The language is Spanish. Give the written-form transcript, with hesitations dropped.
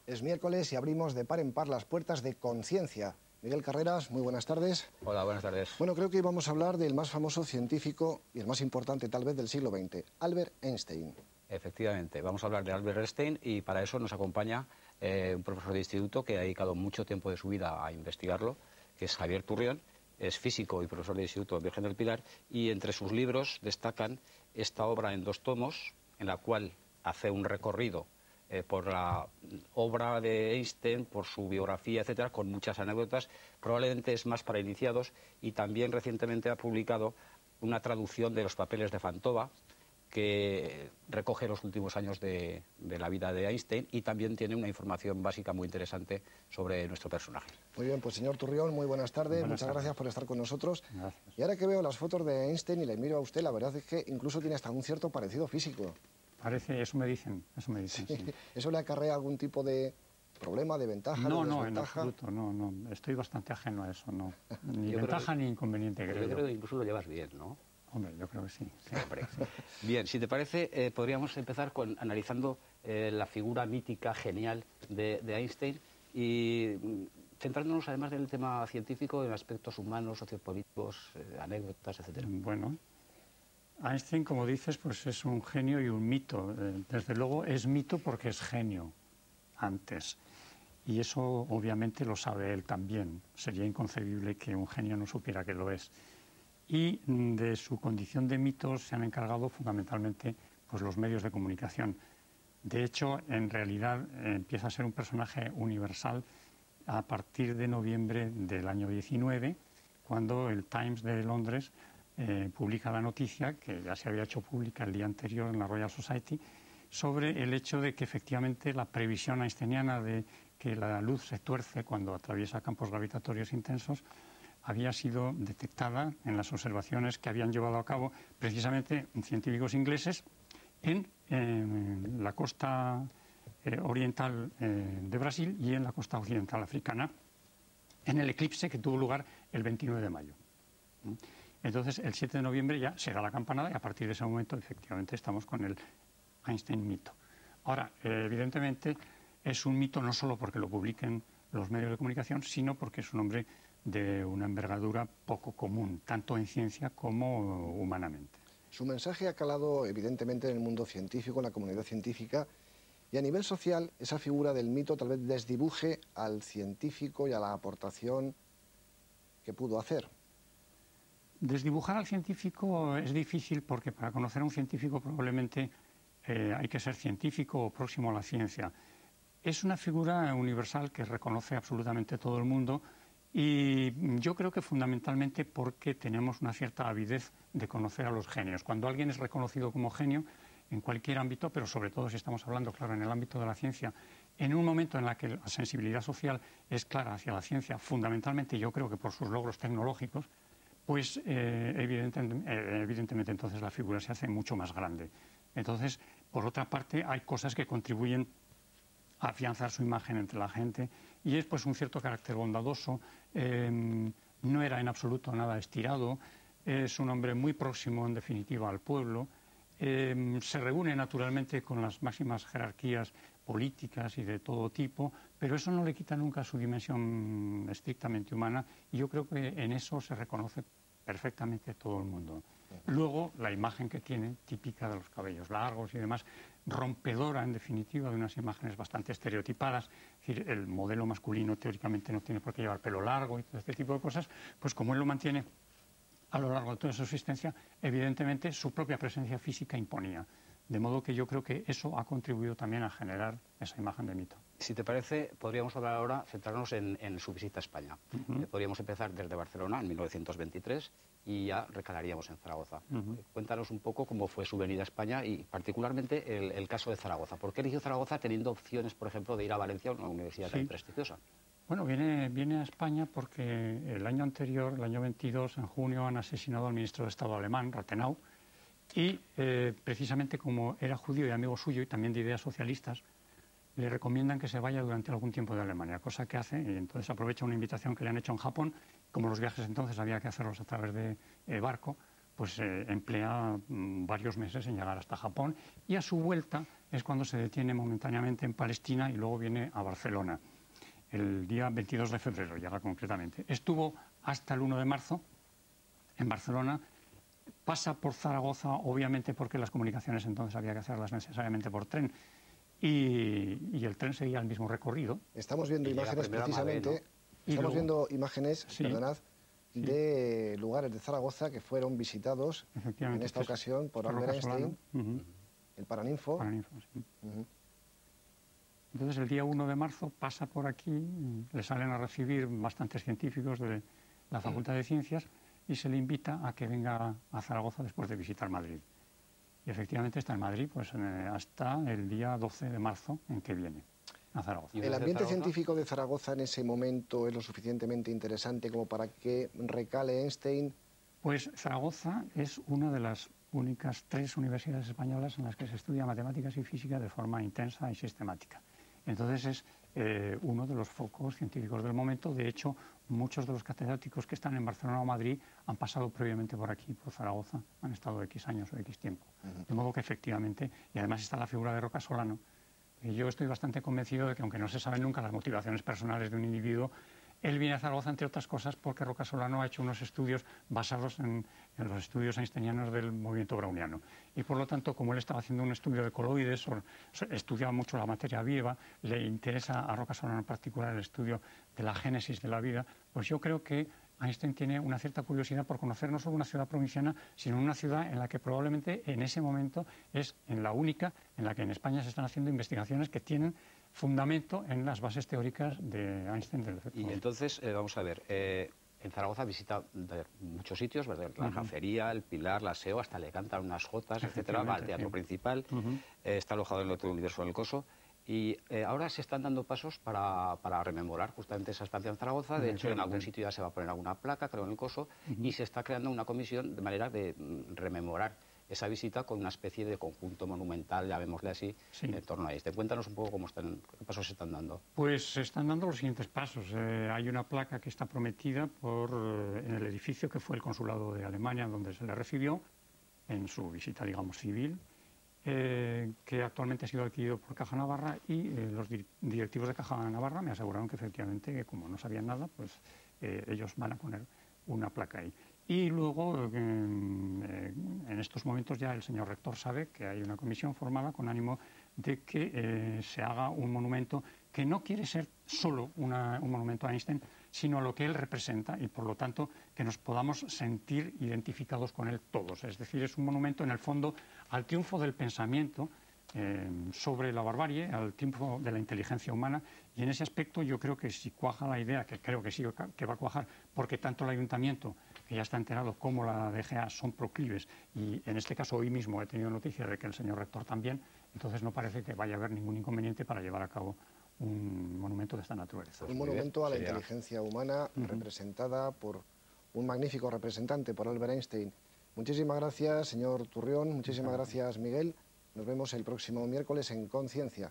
Es miércoles y abrimos de par en par las puertas de Conciencia. Miguel Carreras, muy buenas tardes. Hola, buenas tardes. Bueno, creo que hoy vamos a hablar del más famoso científico y el más importante tal vez del siglo XX, Albert Einstein. Efectivamente, vamos a hablar de Albert Einstein y para eso nos acompaña un profesor de instituto que ha dedicado mucho tiempo de su vida a investigarlo, que es Javier Turrión. Es físico y profesor de instituto de Virgen del Pilar y entre sus libros destacan esta obra en 2 tomos, en la cual hace un recorrido por la obra de Einstein, por su biografía, etcétera, con muchas anécdotas. Probablemente es más para iniciados y también recientemente ha publicado una traducción de los papeles de Fantova que recoge los últimos años de la vida de Einstein y también tiene una información básica muy interesante sobre nuestro personaje. Muy bien, pues señor Turrión, muy buenas tardes. Muchas gracias por estar con nosotros. Gracias. Y ahora que veo las fotos de Einstein y le miro a usted, la verdad es que incluso tiene hasta un cierto parecido físico. Parece, eso me dicen, sí. ¿Eso le acarrea algún tipo de problema, de ventaja, No, de no, en desventaja? absoluto, no. Estoy bastante ajeno a eso, no. Ni ventaja ni inconveniente, creo Yo yo. creo que incluso lo llevas bien, ¿no? Hombre, yo creo que sí. Siempre. Bien, si te parece, podríamos empezar analizando la figura mítica, genial de Einstein y centrándonos además del tema científico en aspectos humanos, sociopolíticos, anécdotas, etcétera. Bueno, Einstein, como dices, pues es un genio y un mito. Desde luego es mito porque es genio antes. Y eso obviamente lo sabe él también. Sería inconcebible que un genio no supiera que lo es. Y de su condición de mito se han encargado fundamentalmente pues, los medios de comunicación. De hecho, en realidad empieza a ser un personaje universal a partir de noviembre del año 19, cuando el Times de Londres publica la noticia, que ya se había hecho pública el día anterior en la Royal Society, sobre el hecho de que efectivamente la previsión einsteiniana de que la luz se tuerce cuando atraviesa campos gravitatorios intensos había sido detectada en las observaciones que habían llevado a cabo precisamente científicos ingleses en la costa oriental de Brasil y en la costa occidental africana, en el eclipse que tuvo lugar el 29 de mayo. Entonces, el 7 de noviembre ya se da la campanada y a partir de ese momento, efectivamente, estamos con el Einstein mito. Ahora, evidentemente, es un mito no solo porque lo publiquen los medios de comunicación, sino porque es un hombre de una envergadura poco común, tanto en ciencia como humanamente. Su mensaje ha calado evidentemente en el mundo científico, en la comunidad científica, y a nivel social esa figura del mito tal vez desdibuje al científico y a la aportación que pudo hacer. Desdibujar al científico es difícil porque para conocer a un científico probablemente hay que ser científico o próximo a la ciencia. Es una figura universal que reconoce absolutamente todo el mundo y yo creo que fundamentalmente porque tenemos una cierta avidez de conocer a los genios. Cuando alguien es reconocido como genio en cualquier ámbito, pero sobre todo si estamos hablando, claro, en el ámbito de la ciencia, en un momento en el que la sensibilidad social es clara hacia la ciencia, fundamentalmente yo creo que por sus logros tecnológicos, pues evidentemente entonces la figura se hace mucho más grande. Entonces, por otra parte, hay cosas que contribuyen a afianzar su imagen entre la gente y es pues un cierto carácter bondadoso, no era en absoluto nada estirado, es un hombre muy próximo en definitiva al pueblo, se reúne naturalmente con las máximas jerarquías políticas y de todo tipo, pero eso no le quita nunca su dimensión estrictamente humana y yo creo que en eso se reconoce perfectamente todo el mundo. Luego, la imagen que tiene, típica de los cabellos largos y demás, rompedora en definitiva de unas imágenes bastante estereotipadas, es decir, el modelo masculino teóricamente no tiene por qué llevar pelo largo y todo este tipo de cosas, pues como él lo mantiene a lo largo de toda su existencia, evidentemente su propia presencia física imponía. De modo que yo creo que eso ha contribuido también a generar esa imagen de mito. Si te parece, podríamos hablar ahora, centrarnos en su visita a España. Podríamos empezar desde Barcelona en 1923 y ya recalaríamos en Zaragoza. Cuéntanos un poco cómo fue su venida a España y particularmente el caso de Zaragoza. ¿Por qué eligió Zaragoza teniendo opciones, por ejemplo, de ir a Valencia, una universidad tan prestigiosa? Bueno, viene a España porque el año anterior, el año 22, en junio, han asesinado al ministro de Estado alemán, Rathenau, y precisamente como era judío y amigo suyo y también de ideas socialistas, le recomiendan que se vaya durante algún tiempo de Alemania, cosa que hace, y entonces aprovecha una invitación que le han hecho en Japón, como los viajes entonces había que hacerlos a través de barco, pues emplea varios meses en llegar hasta Japón, y a su vuelta es cuando se detiene momentáneamente en Palestina y luego viene a Barcelona. El día 22 de febrero llega concretamente. Estuvo hasta el 1 de marzo en Barcelona, pasa por Zaragoza, obviamente porque las comunicaciones entonces había que hacerlas necesariamente por tren, y el tren seguía el mismo recorrido. Estamos viendo imágenes precisamente, Madrid, ¿no? Estamos viendo imágenes, sí, perdonad, sí, de lugares de Zaragoza que fueron visitados en esta ocasión por Albert Einstein, el Paraninfo. Sí. Entonces el día 1 de marzo pasa por aquí, le salen a recibir bastantes científicos de la Facultad de Ciencias y se le invita a que venga a Zaragoza después de visitar Madrid. Y efectivamente está en Madrid pues, hasta el día 12 de marzo en que viene a Zaragoza. ¿El ambiente científico de Zaragoza en ese momento es lo suficientemente interesante como para que recale Einstein? Pues Zaragoza es una de las únicas 3 universidades españolas en las que se estudia matemáticas y física de forma intensa y sistemática. Entonces es uno de los focos científicos del momento. De hecho, muchos de los catedráticos que están en Barcelona o Madrid han pasado previamente por aquí, por Zaragoza, han estado X años o X tiempo. De modo que efectivamente, y además está la figura de Roca Solano, y yo estoy bastante convencido de que aunque no se saben nunca las motivaciones personales de un individuo, él viene a Zaragoza, entre otras cosas, porque Roca Solano ha hecho unos estudios basados en los estudios einsteinianos del movimiento browniano. Y por lo tanto, como él estaba haciendo un estudio de coloides, estudiaba mucho la materia viva, le interesa a Roca Solano en particular el estudio de la génesis de la vida, pues yo creo que Einstein tiene una cierta curiosidad por conocer no solo una ciudad provinciana, sino una ciudad en la que probablemente en ese momento es en la única en la que en España se están haciendo investigaciones que tienen fundamento en las bases teóricas de Einstein del efecto. Y entonces, vamos a ver, en Zaragoza visita muchos sitios, ¿verdad? La Jafería, el Pilar, la SEO, hasta le cantan unas jotas, etcétera, va al teatro principal, está alojado en el Hotel Universo del Coso. Y ahora se están dando pasos para rememorar justamente esa estancia en Zaragoza. De hecho, en algún sitio ya se va a poner alguna placa, creo, en el Coso, y se está creando una comisión de manera de rememorar esa visita con una especie de conjunto monumental, llamémosle así, en torno a Einstein. Cuéntanos un poco qué pasos se están dando. Pues se están dando los siguientes pasos. Hay una placa que está prometida en el edificio que fue el consulado de Alemania, donde se le recibió en su visita, digamos, civil, que actualmente ha sido adquirido por Caja Navarra, y los directivos de Caja Navarra me aseguraron que efectivamente, que como no sabían nada, pues ellos van a poner una placa ahí. Y luego, en estos momentos ya el señor rector sabe que hay una comisión formada con ánimo de que se haga un monumento que no quiere ser solo un monumento a Einstein, sino a lo que él representa, y por lo tanto que nos podamos sentir identificados con él todos. Es decir, es un monumento en el fondo al triunfo del pensamiento sobre la barbarie, al triunfo de la inteligencia humana, y en ese aspecto yo creo que si cuaja la idea, que creo que sí que va a cuajar, porque tanto el ayuntamiento, que ya está enterado, como la DGA son proclives, y en este caso hoy mismo he tenido noticia de que el señor rector también, entonces no parece que vaya a haber ningún inconveniente para llevar a cabo un monumento de esta naturaleza. Un monumento a la inteligencia humana representada por un magnífico representante, por Albert Einstein. Muchísimas gracias, señor Turrión, muchísimas gracias, Miguel. Nos vemos el próximo miércoles en Conciencia.